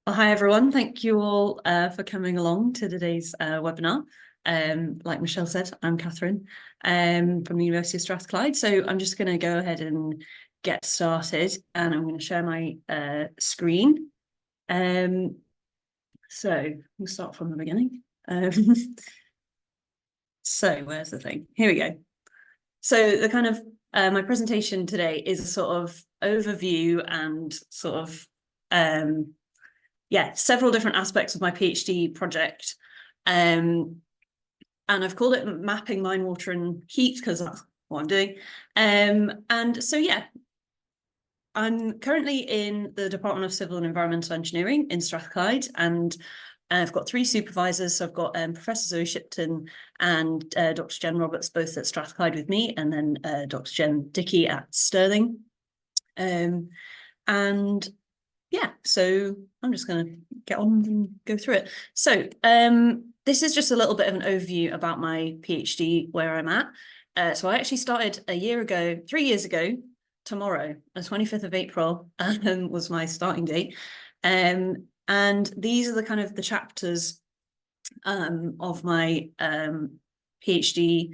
Well, hi everyone. Thank you all for coming along to today's webinar. Like Michelle said, I'm Catherine from the University of Strathclyde. So I'm just going to go ahead and get started, and I'm going to share my screen. So we'll start from the beginning. So where's the thing? Here we go. So the kind of my presentation today is a sort of overview and sort of several different aspects of my PhD project. And I've called it Mapping Minewater and Heat because that's what I'm doing. And so, yeah, I'm currently in the Department of Civil and Environmental Engineering in Strathclyde, and I've got three supervisors. So I've got Professor Zoe Shipton and Dr. Jen Roberts, both at Strathclyde with me, and then Dr. Jen Dickey at Stirling. And yeah, so I'm just going to get on and go through it. So this is just a little bit of an overview about my PhD, where I'm at. So I actually started 3 years ago, tomorrow, the 25th of April was my starting date. And these are the kind of the chapters of my PhD.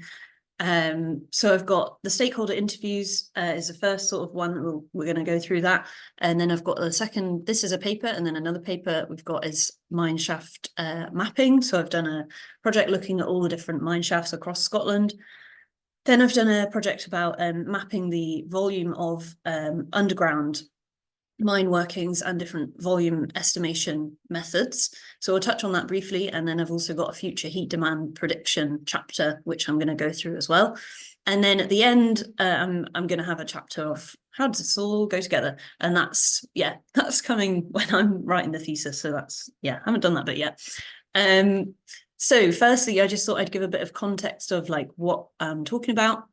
So I've got the stakeholder interviews is the first sort of one. We're going to go through that, and then I've got the second. This is a paper, and then another paper we've got is mine shaft mapping. So I've done a project looking at all the different mine shafts across Scotland. Then I've done a project about mapping the volume of underground mine workings and different volume estimation methods. So we'll touch on that briefly. And then I've also got a future heat demand prediction chapter, which I'm going to go through as well. And then at the end, I'm going to have a chapter of how does this all go together? And that's coming when I'm writing the thesis. So that's, I haven't done that bit yet. So firstly, I just thought I'd give a bit of context of like what I'm talking about.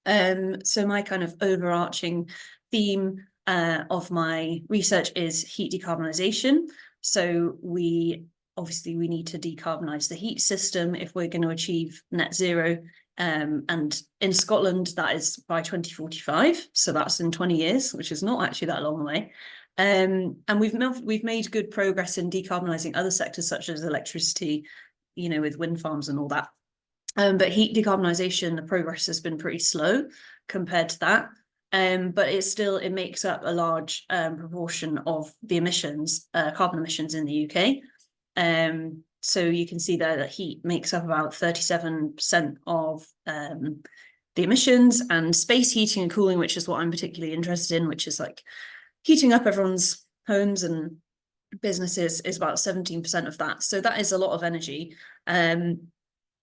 So my kind of overarching theme of my research is heat decarbonisation. So we need to decarbonise the heat system if we're going to achieve net zero. And in Scotland, that is by 2045. So that's in 20 years, which is not actually that long away. And we've made good progress in decarbonising other sectors such as electricity, with wind farms and all that. But heat decarbonisation, the progress has been pretty slow compared to that. But it makes up a large proportion of the emissions, carbon emissions in the UK. So you can see there that heat makes up about 37% of the emissions, and space heating and cooling, which is what I'm particularly interested in, which is like heating up everyone's homes and businesses, is about 17% of that. So that is a lot of energy. And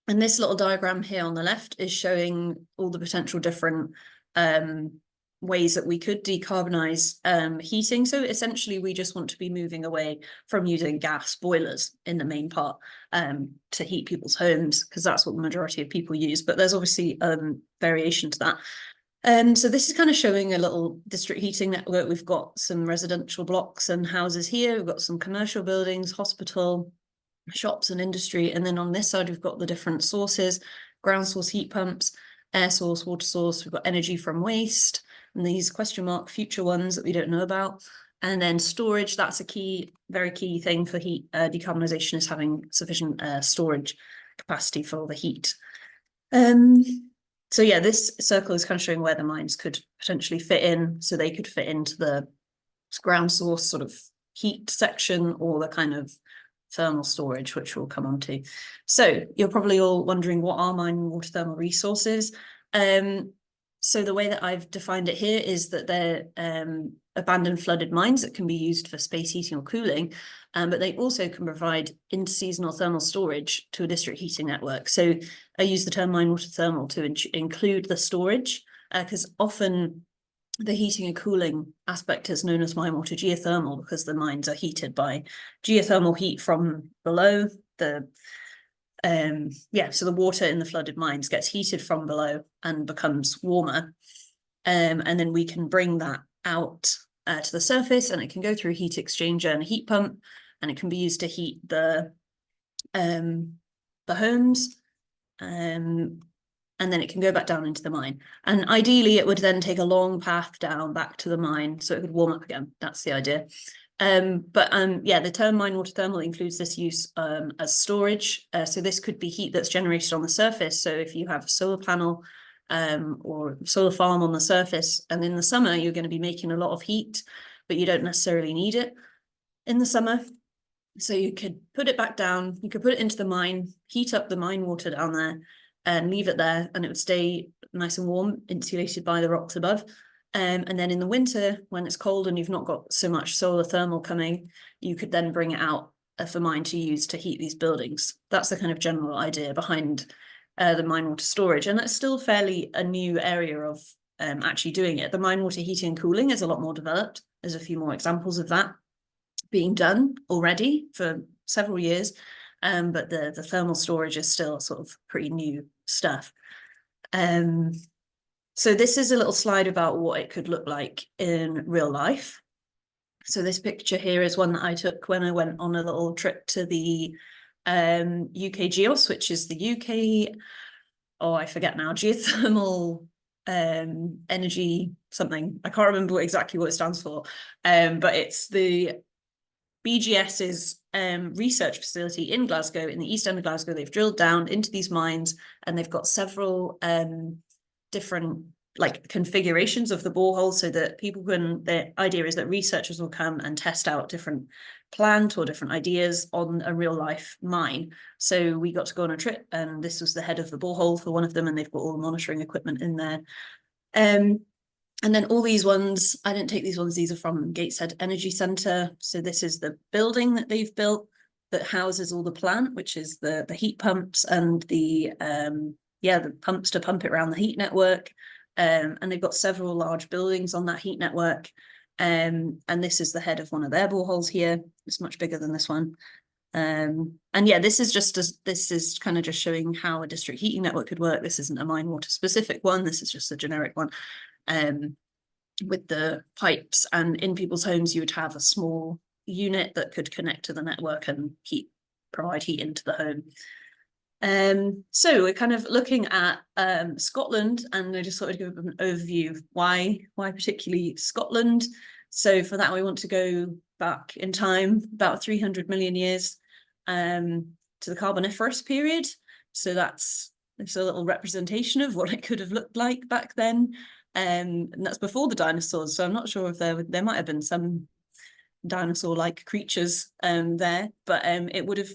this little diagram here on the left is showing all the potential different ways that we could decarbonize heating. So essentially, we just want to be moving away from using gas boilers in the main part to heat people's homes, because that's what the majority of people use. But there's obviously variation to that. So this is kind of showing a little district heating network. We've got some residential blocks and houses here. We've got some commercial buildings, hospital, shops and industry. And then on this side, we've got the different sources: ground source heat pumps, air source, water source. We've got energy from waste, and these question mark future ones that we don't know about. And then storage, that's a very key thing for heat decarbonisation, is having sufficient storage capacity for the heat. So yeah, this circle is kind of showing where the mines could potentially fit in. So they could fit into the ground source sort of heat section, or the kind of thermal storage, which we'll come on to. So you're probably all wondering, what are mine water thermal resources? So the way that I've defined it here is that they're abandoned flooded mines that can be used for space heating or cooling, but they also can provide interseasonal thermal storage to a district heating network. So I use the term mine water thermal to include the storage, because often the heating and cooling aspect is known as mine water geothermal, because the mines are heated by geothermal heat from below. So the water in the flooded mines gets heated from below and becomes warmer. And then we can bring that out to the surface, and it can go through a heat exchanger and a heat pump, and it can be used to heat the homes. And then it can go back down into the mine. And ideally, it would then take a long path down back to the mine, so it could warm up again. That's the idea. Yeah, the term Minewater thermal includes this use as storage. So this could be heat that's generated on the surface. So if you have a solar panel or solar farm on the surface, and in the summer you're going to be making a lot of heat, but you don't necessarily need it in the summer. So you could put it back down, you could put it into the mine, heat up the mine water down there and leave it there, and it would stay nice and warm, insulated by the rocks above. And then in the winter, when it's cold and you've not got so much solar thermal coming, you could then bring it out for mine to use to heat these buildings. That's the kind of general idea behind the mine water storage. And that's still fairly a new area of actually doing it. The mine water heating and cooling is a lot more developed. There's a few more examples of that being done already for several years, but the thermal storage is still sort of pretty new stuff. So this is a little slide about what it could look like in real life. So this picture here is one that I took when I went on a little trip to the UK GEOS, which is the UK, oh, I forget now, Geothermal Energy something. I can't remember exactly what it stands for, but it's the BGS's research facility in Glasgow, in the east end of Glasgow. They've drilled down into these mines and they've got several different like configurations of the borehole so that people can, the idea is that researchers will come and test out different plant or different ideas on a real life mine. So we got to go on a trip and this was the head of the borehole for one of them, and they've got all the monitoring equipment in there. And then all these ones, I didn't take these ones, these are from Gateshead Energy Centre. So this is the building that they've built that houses all the plant, which is the heat pumps and the pumps to pump it around the heat network. And they've got several large buildings on that heat network. And this is the head of one of their boreholes here. It's much bigger than this one. And yeah, this is kind of just showing how a district heating network could work. This isn't a Minewater specific one. This is just a generic one. With the pipes, and in people's homes, you would have a small unit that could connect to the network and provide heat into the home. So we're kind of looking at Scotland, and I just sort of give an overview of why particularly Scotland. So for that, we want to go back in time about 300 million years to the Carboniferous period. So that's a little representation of what it could have looked like back then. And that's before the dinosaurs. So I'm not sure if there might have been some dinosaur-like creatures there, but it would have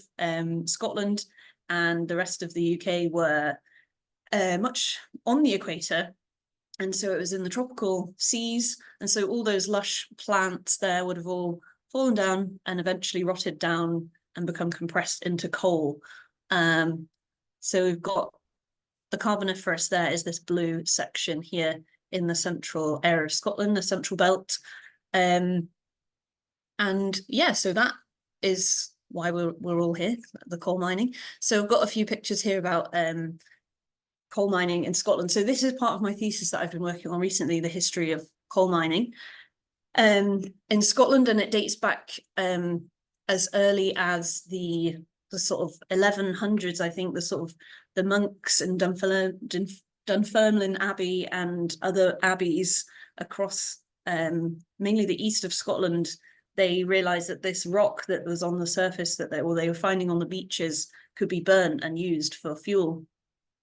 Scotland and the rest of the UK were much on the equator. And so it was in the tropical seas. And so all those lush plants there would have all fallen down and eventually rotted down and become compressed into coal. So we've got the Carboniferous there is this blue section here in the central area of Scotland, the central belt. And yeah, so that is why we're all here, the coal mining. So I've got a few pictures here about coal mining in Scotland. So this is part of my thesis that I've been working on recently, the history of coal mining in Scotland, and it dates back as early as the sort of 1100s, I think, the monks in Dunfermline Abbey and other abbeys across mainly the east of Scotland. They realized that this rock that was on the surface that they were finding on the beaches could be burnt and used for fuel,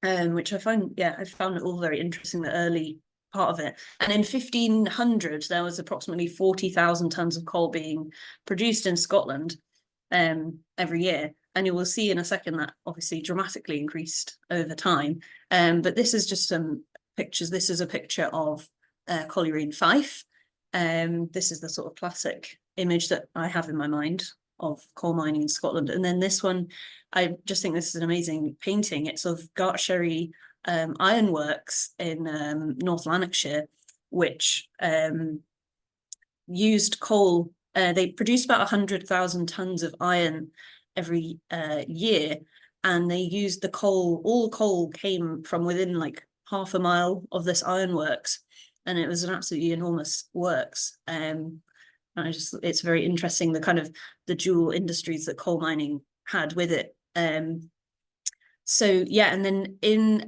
which I found it all very interesting, the early part of it. And in 1500, there was approximately 40,000 tons of coal being produced in Scotland every year. And you will see in a second that obviously dramatically increased over time. But this is just some pictures. This is a picture of colliery in Fife. This is the sort of classic image that I have in my mind of coal mining in Scotland. And then this one, I just think this is an amazing painting. It's of Gartsherry Ironworks in North Lanarkshire, which used coal. They produced about 100,000 tons of iron every year, and they used the coal. All coal came from within like half a mile of this ironworks, and it was an absolutely enormous works. It's very interesting, the kind of the dual industries that coal mining had with it. So yeah, and then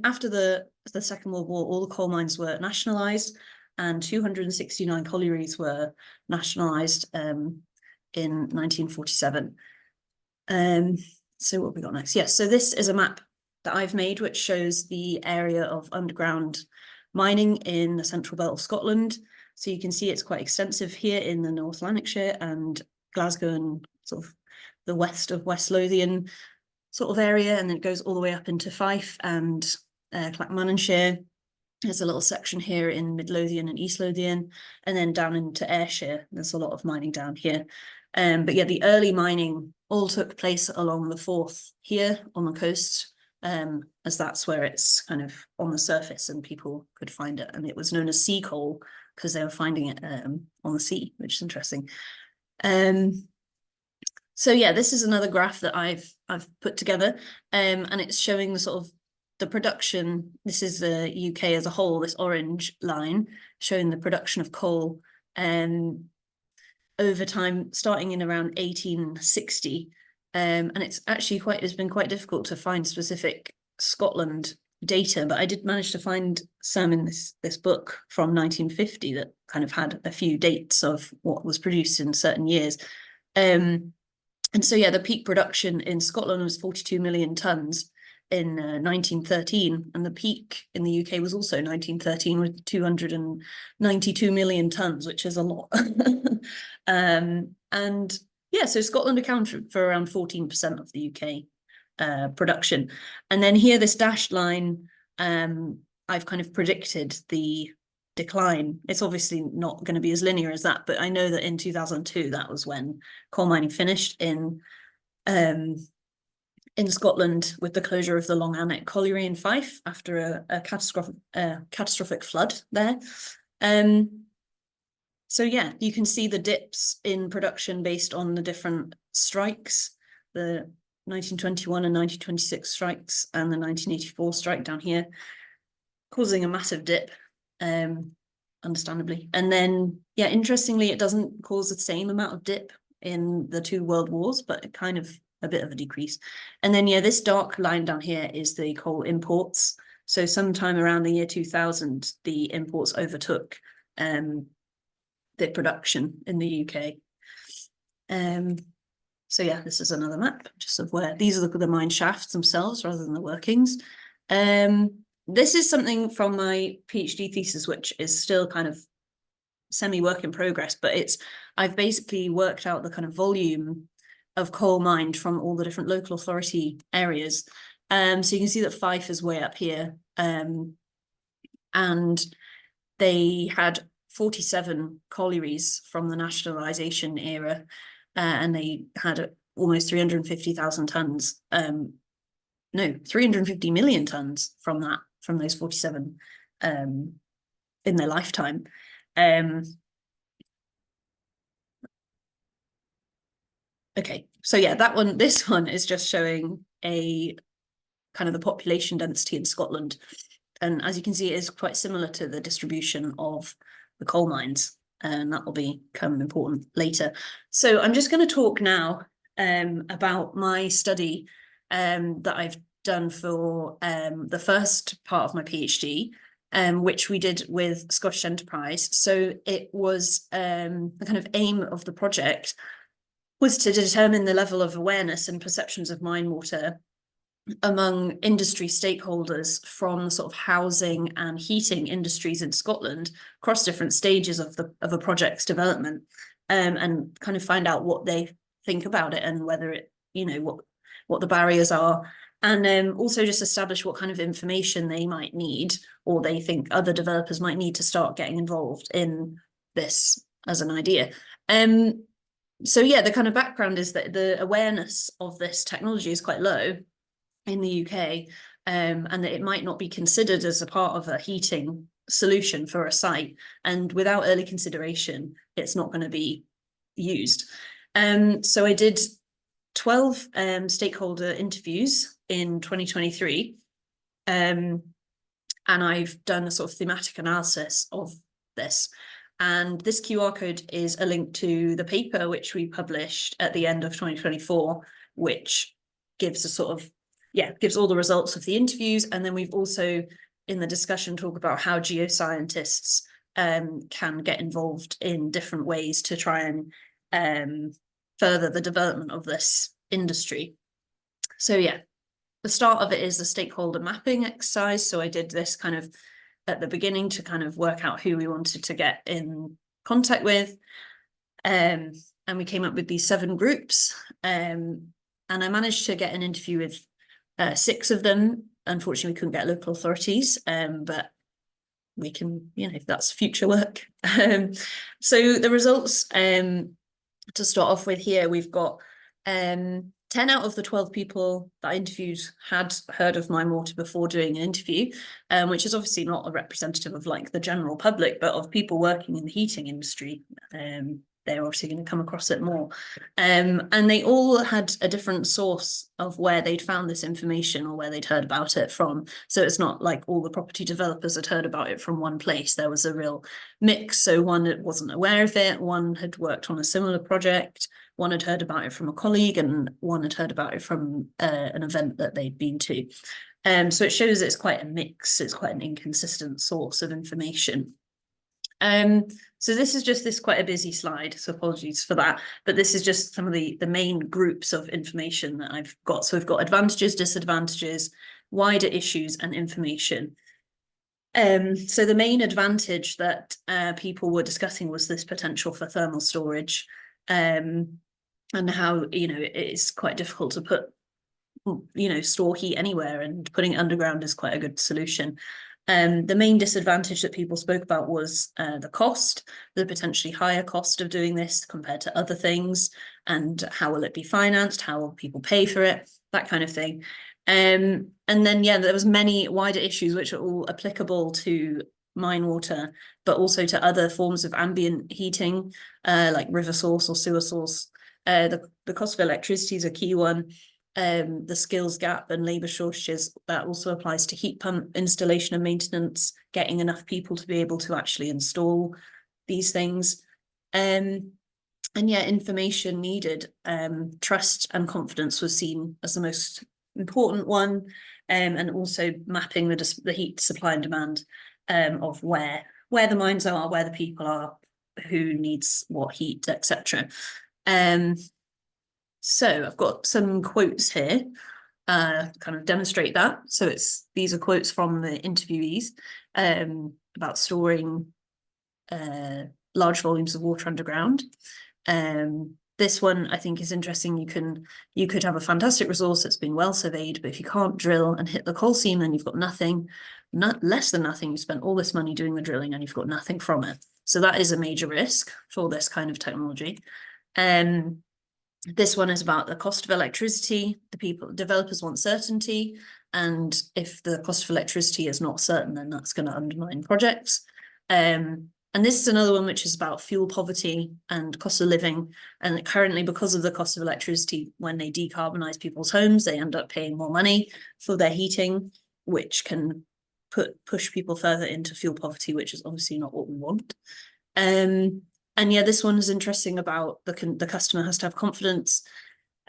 after the Second World War, all the coal mines were nationalised, and 269 collieries were nationalised in 1947. So what have we got next? Yes, so this is a map that I've made, which shows the area of underground mining in the central belt of Scotland. So you can see it's quite extensive here in the North Lanarkshire and Glasgow and sort of the west of West Lothian sort of area, and then it goes all the way up into Fife and Clackmannanshire. There's a little section here in Mid Lothian and East Lothian, and then down into Ayrshire. There's a lot of mining down here. But yeah, the early mining all took place along the Forth here on the coast, as that's where it's kind of on the surface and people could find it. And it was known as sea coal because they were finding it on the sea, which is interesting. So yeah, this is another graph that I've put together, and it's showing the sort of the production. This is the UK as a whole, this orange line showing the production of coal over time, starting in around 1860. And it's been quite difficult to find specific Scotland data, but I did manage to find some in this book from 1950 that kind of had a few dates of what was produced in certain years. And so, yeah, the peak production in Scotland was 42 million tonnes in 1913, and the peak in the UK was also 1913 with 292 million tonnes, which is a lot. And yeah, so Scotland accounted for around 14% of the UK production. And then here, this dashed line, I've kind of predicted the decline. It's obviously not going to be as linear as that, but I know that in 2002, that was when coal mining finished in Scotland with the closure of the Long Annet colliery in Fife after a catastrophic flood there. So yeah, you can see the dips in production based on the different strikes, the 1921 and 1926 strikes and the 1984 strike down here, causing a massive dip, understandably. And then, yeah, interestingly, it doesn't cause the same amount of dip in the two world wars, but kind of a bit of a decrease. And then, yeah, this dark line down here is the coal imports. So sometime around the year 2000, the imports overtook the production in the UK. So yeah, this is another map just of where these are the mine shafts themselves rather than the workings. This is something from my PhD thesis, which is still kind of semi-work in progress, but I've basically worked out the kind of volume of coal mined from all the different local authority areas. So you can see that Fife is way up here, and they had 47 collieries from the nationalisation era, and they had almost 350,000 tonnes. No, 350 million tonnes from those 47 in their lifetime. Okay, so yeah, this one is just showing a kind of the population density in Scotland. And as you can see, it is quite similar to the distribution of the coal mines, and that will become important later. So I'm just going to talk now about my study that I've done for the first part of my PhD, which we did with Scottish Enterprise. So it was the kind of aim of the project was to determine the level of awareness and perceptions of mine water among industry stakeholders from the sort of housing and heating industries in Scotland across different stages of a project's development, and kind of find out what they think about it and whether it, what the barriers are, and also just establish what kind of information they might need or they think other developers might need to start getting involved in this as an idea. So yeah, the kind of background is that the awareness of this technology is quite low in the UK, and that it might not be considered as a part of a heating solution for a site, and without early consideration it's not going to be used. So I did 12 stakeholder interviews in 2023, and I've done a sort of thematic analysis of this. And this QR code is a link to the paper which we published at the end of 2024, which gives a sort of, gives all the results of the interviews. And then we've also, in the discussion, talk about how geoscientists can get involved in different ways to try and further the development of this industry. So yeah, the start of it is the stakeholder mapping exercise. So I did this kind of at the beginning to kind of work out who we wanted to get in contact with. And we came up with these 7 groups. And I managed to get an interview with 6 of them. Unfortunately, we couldn't get local authorities, but we can, that's future work. So the results, to start off with here, we've got 10 out of the 12 people that I interviewed had heard of Minewater before doing an interview, which is obviously not a representative of like the general public, but of people working in the heating industry. They're obviously going to come across it more. And they all had a different source of where they'd found this information or where they'd heard about it from. So it's not like all the property developers had heard about it from one place. There was a real mix. So one wasn't aware of it, one had worked on a similar project, one had heard about it from a colleague, and one had heard about it from an event that they'd been to. So it shows it's quite a mix, it's quite an inconsistent source of information. So this is just quite a busy slide, so apologies for that, but this is just some of the main groups of information that I've got. So we've got advantages, disadvantages, wider issues, and information. So the main advantage that people were discussing was this potential for thermal storage, and how, it's quite difficult to put, store heat anywhere, and putting it underground is quite a good solution. The main disadvantage that people spoke about was the cost, the potentially higher cost of doing this compared to other things, and how will it be financed, how will people pay for it, that kind of thing. And then, there was many wider issues which are all applicable to Minewater, but also to other forms of ambient heating, like river source or sewer source. The cost of electricity is a key one. The skills gap and labour shortages, that also applies to heat pump installation and maintenance, getting enough people to be able to actually install these things. Information needed. Trust and confidence was seen as the most important one, and also mapping the heat supply and demand of where the mines are, where the people are, who needs what heat, etc. So I've got some quotes here, kind of demonstrate that. So these are quotes from the interviewees about storing large volumes of water underground. This one I think is interesting. You could have a fantastic resource that's been well surveyed, but if you can't drill and hit the coal seam, then you've got nothing, not less than nothing. You spent all this money doing the drilling and you've got nothing from it. So that is a major risk for this kind of technology. This one is about the cost of electricity. Developers want certainty, and if the cost of electricity is not certain, then that's going to undermine projects. And this is another one which is about fuel poverty and cost of living. And currently, because of the cost of electricity, when they decarbonize people's homes, they end up paying more money for their heating, which can push people further into fuel poverty, which is obviously not what we want. And this one is interesting about the customer has to have confidence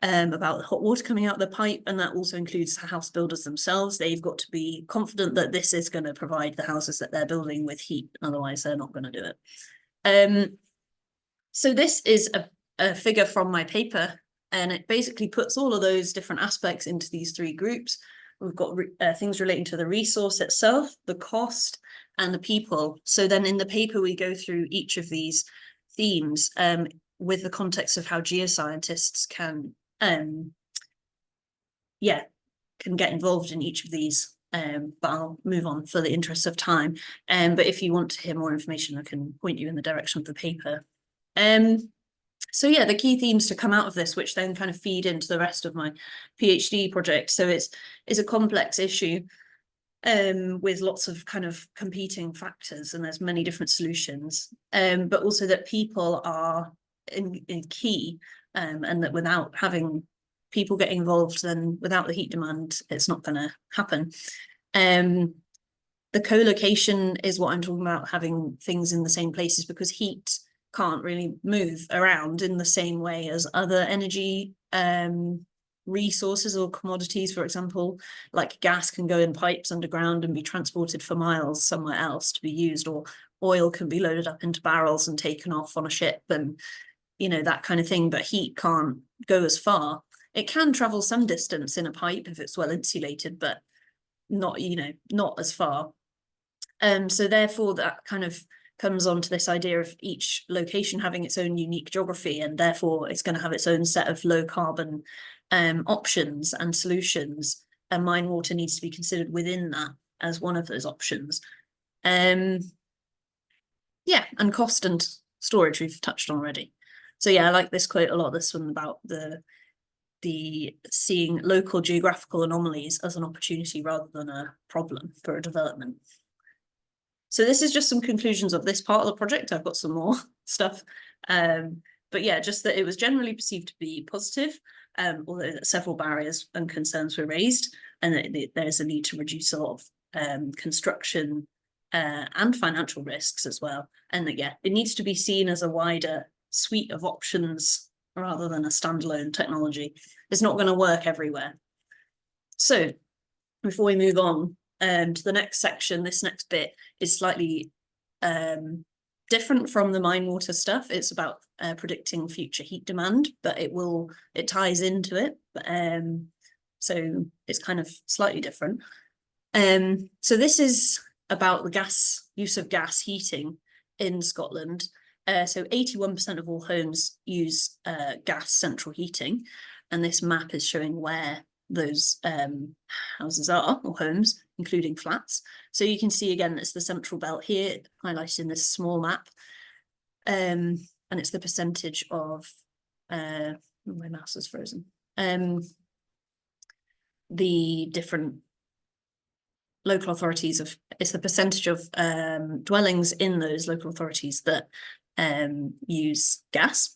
about the hot water coming out of the pipe, and that also includes the house builders themselves. They've got to be confident that this is going to provide the houses that they're building with heat, otherwise they're not going to do it. So this is a figure from my paper, and it basically puts all of those different aspects into these 3 groups. We've got things relating to the resource itself, the cost, and the people. So then in the paper, we go through each of these themes with the context of how geoscientists can get involved in each of these, but I'll move on for the interest of time. But if you want to hear more information, I can point you in the direction of the paper. So the key themes to come out of this, which then kind of feed into the rest of my PhD project. So it's a complex issue with lots of kind of competing factors, and there's many different solutions, but also that people are in key, and that without having people getting involved, then without the heat demand, it's not going to happen. The co-location is what I'm talking about, having things in the same places, because heat can't really move around in the same way as other energy resources or commodities. For example, like gas can go in pipes underground and be transported for miles somewhere else to be used, or oil can be loaded up into barrels and taken off on a ship and that kind of thing, but heat can't go as far. It can travel some distance in a pipe if it's well insulated, but not, not as far. So therefore that kind of comes on to this idea of each location having its own unique geography, and therefore it's going to have its own set of low carbon options and solutions, and Minewater needs to be considered within that as one of those options. Yeah, and cost and storage we've touched on already. So yeah, I like this quote a lot, this one about the seeing local geographical anomalies as an opportunity rather than a problem for a development. So this is just some conclusions of this part of the project. I've got some more stuff. But yeah, just that it was generally perceived to be positive, although several barriers and concerns were raised, and that there's a need to reduce a lot of construction and financial risks as well. And that, yeah, it needs to be seen as a wider suite of options rather than a standalone technology. It's not going to work everywhere. So before we move on, to the next section, this next bit is slightly different from the Minewater stuff. It's about predicting future heat demand, but it ties into it. So it's kind of slightly different. So this is about the use of gas heating in Scotland. So 81% of all homes use gas central heating, and this map is showing where those houses are, or homes, including flats. So you can see again, it's the central belt here, highlighted in this small map. And it's the percentage of, my mouse is frozen, the different local authorities it's the percentage of dwellings in those local authorities that use gas.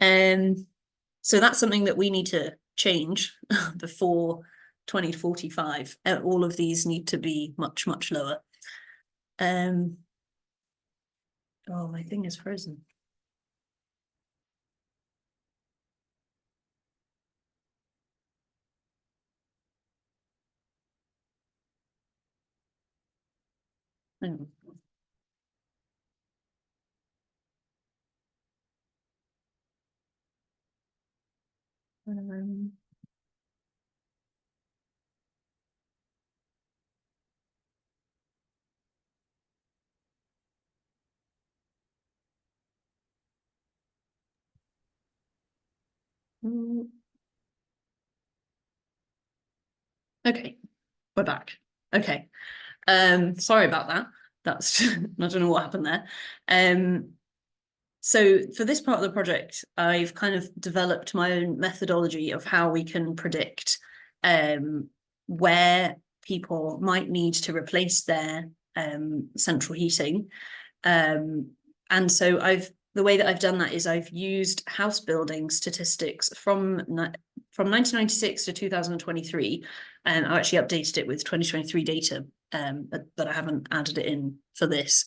So that's something that we need to change before 2045. All of these need to be much, much lower. Oh, my thing is frozen. Oh. Okay, we're back. Okay, sorry about that. That's I don't know what happened there. So for this part of the project, I've kind of developed my own methodology of how we can predict where people might need to replace their central heating. And so the way that I've done that is I've used house building statistics from 1996 to 2023, and I actually updated it with 2023 data, but I haven't added it in for this.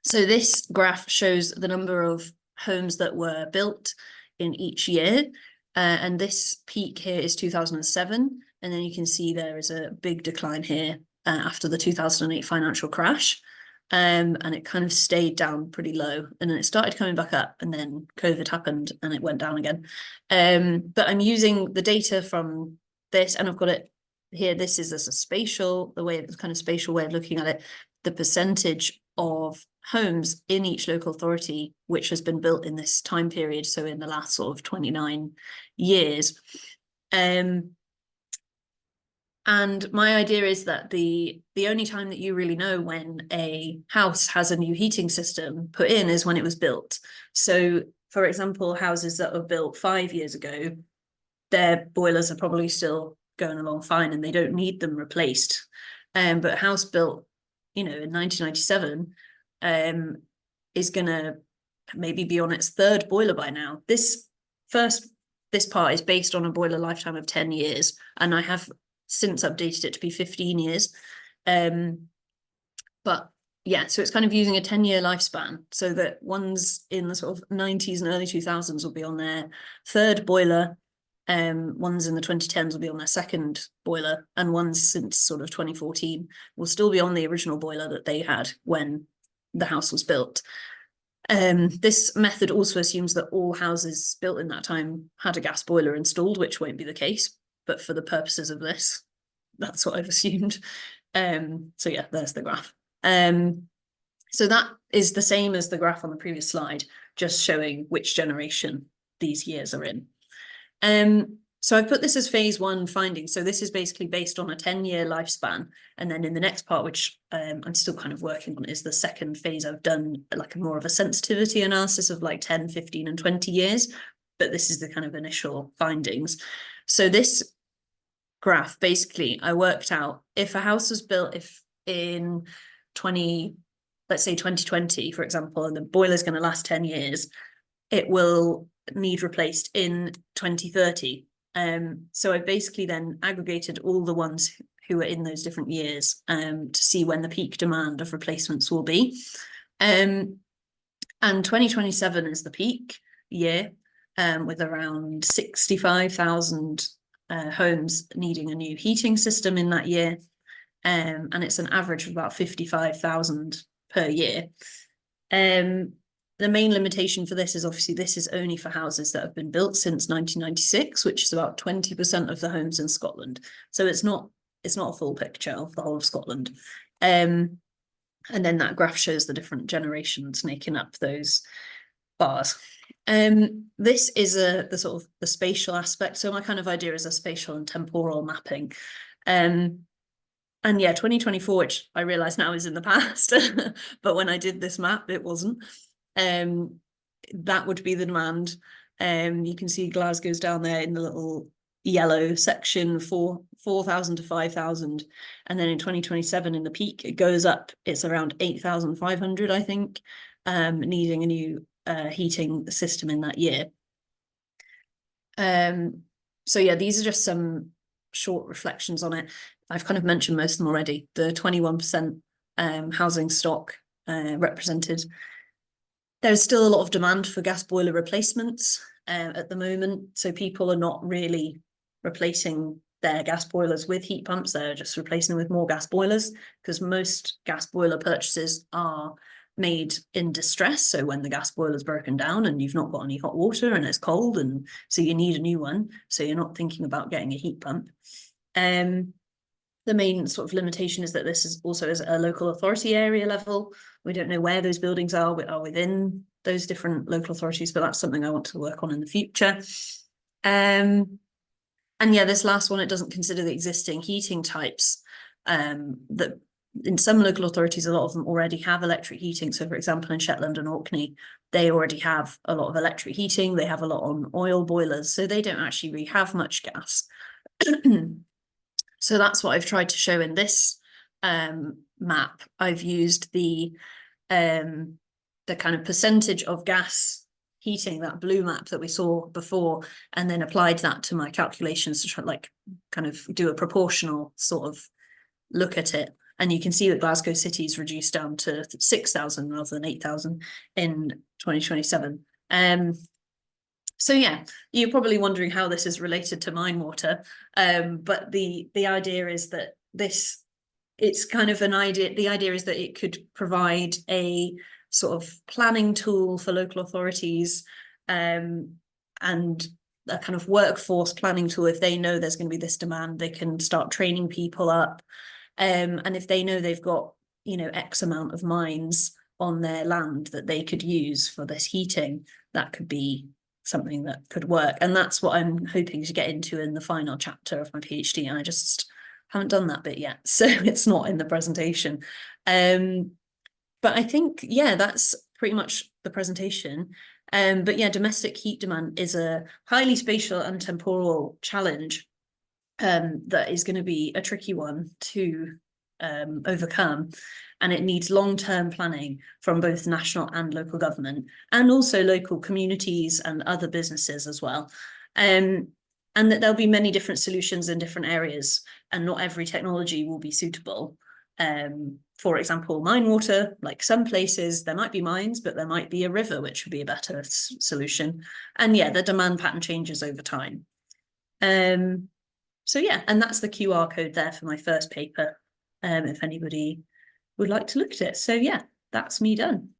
So this graph shows the number of homes that were built in each year, and this peak here is 2007, and then you can see there is a big decline here after the 2008 financial crash. And it kind of stayed down pretty low, and then it started coming back up, and then COVID happened and it went down again. But I'm using the data from this, and I've got it here. This is as a spatial, kind of spatial way of looking at it, the percentage of homes in each local authority which has been built in this time period, so in the last sort of 29 years. And my idea is that the only time that you really know when a house has a new heating system put in is when it was built. So, for example, houses that were built 5 years ago, their boilers are probably still going along fine and they don't need them replaced. But a house built, in 1997 is going to maybe be on its third boiler by now. This part is based on a boiler lifetime of 10 years, and I have since updated it to be 15 years. But yeah, so it's kind of using a 10-year lifespan, so that ones in the sort of 90s and early 2000s will be on their third boiler, ones in the 2010s will be on their second boiler, and ones since sort of 2014 will still be on the original boiler that they had when the house was built. This method also assumes that all houses built in that time had a gas boiler installed, which won't be the case, but for the purposes of this, that's what I've assumed. So yeah, there's the graph. So that is the same as the graph on the previous slide, just showing which generation these years are in. So I've put this as phase 1 findings. So this is basically based on a 10-year lifespan. And then in the next part, which I'm still kind of working on, is the second phase. I've done like more of a sensitivity analysis of like 10, 15 and 20 years. But this is the kind of initial findings. So this graph, basically, I worked out if a house was built in let's say 2020, for example, and the boiler's going to last 10 years, it will need replaced in 2030. So I basically then aggregated all the ones who are in those different years to see when the peak demand of replacements will be. And 2027 is the peak year, with around 65,000 homes needing a new heating system in that year. And it's an average of about 55,000 per year. The main limitation for this is obviously this is only for houses that have been built since 1996, which is about 20% of the homes in Scotland. So it's not a full picture of the whole of Scotland. And then that graph shows the different generations making up those bars. This is the sort of the spatial aspect. So my kind of idea is a spatial and temporal mapping. And yeah, 2024, which I realise now is in the past, but when I did this map, it wasn't. That would be the demand. You can see Glasgow's down there in the little yellow section for 4,000 to 5,000. And then in 2027 in the peak, it goes up. It's around 8,500, I think, needing a new heating system in that year. So yeah, these are just some short reflections on it. I've kind of mentioned most of them already. The 21% housing stock represented. There's still a lot of demand for gas boiler replacements at the moment. So people are not really replacing their gas boilers with heat pumps. They're just replacing them with more gas boilers, because most gas boiler purchases are made in distress. So when the gas boiler's broken down and you've not got any hot water and it's cold, and so you need a new one. So you're not thinking about getting a heat pump. The main sort of limitation is that this is also at a local authority area level. We don't know where those buildings are within those different local authorities, but that's something I want to work on in the future. And yeah, this last one, it doesn't consider the existing heating types. That in some local authorities, a lot of them already have electric heating. So for example, in Shetland and Orkney, they already have a lot of electric heating. They have a lot on oil boilers, so they don't actually really have much gas. So that's what I've tried to show in this map. I've used the kind of percentage of gas heating, that blue map that we saw before, and then applied that to my calculations to try kind of do a proportional sort of look at it. And you can see that Glasgow City's reduced down to 6,000 rather than 8,000 in 2027. So yeah, you're probably wondering how this is related to Minewater, but the idea is that it's kind of an idea. The idea is that it could provide a sort of planning tool for local authorities, and a kind of workforce planning tool. If they know there's going to be this demand, they can start training people up, and if they know they've got X amount of mines on their land that they could use for this heating, that could be something that could work. And that's what I'm hoping to get into in the final chapter of my PhD. And I just haven't done that bit yet, so it's not in the presentation. But I think, yeah, that's pretty much the presentation. But yeah, domestic heat demand is a highly spatial and temporal challenge that is going to be a tricky one to overcome. And it needs long-term planning from both national and local government, and also local communities and other businesses as well. And that there'll be many different solutions in different areas, and not every technology will be suitable. For example, Minewater, like some places, there might be mines, but there might be a river, which would be a better solution. And yeah, the demand pattern changes over time. So yeah, and that's the QR code there for my first paper, if anybody would like to look at it. So yeah, that's me done.